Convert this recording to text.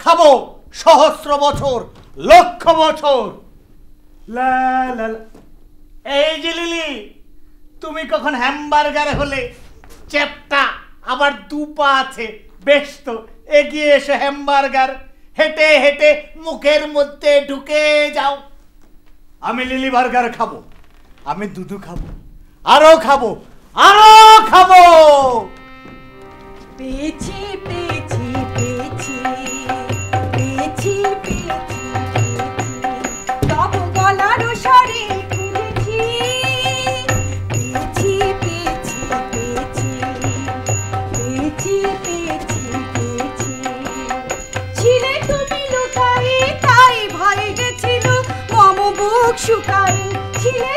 খাবো সহস্র বছর, লক্ষ বছর। লা লা লা। এই যে লিলি, তুমি কখন হ্যামবার্গার হলে? চ্যাপ্টা, আবার দুপা আছে, বেশ তো, এগিয়ে এসো হ্যামবার্গার, হেঁটে হেঁটে মুখের মধ্যে ঢুকে যাও। আমি লিলি বার্গার খাবো, আমি দুধু খাবো, আরো খাবো, আরো খাবো। পেয়েছি পেয়েছি পেয়েছি পেয়েছি পেয়েছি তব গলার স্বরে খুঁজেছি, পেয়েছি পেয়েছি পেয়েছি পেয়েছি পেয়েছি পেয়েছি। ছিলে তুমি লুকায়ে, তাই ভয় গেছিল মম বুক শুকায়ে। ছিলে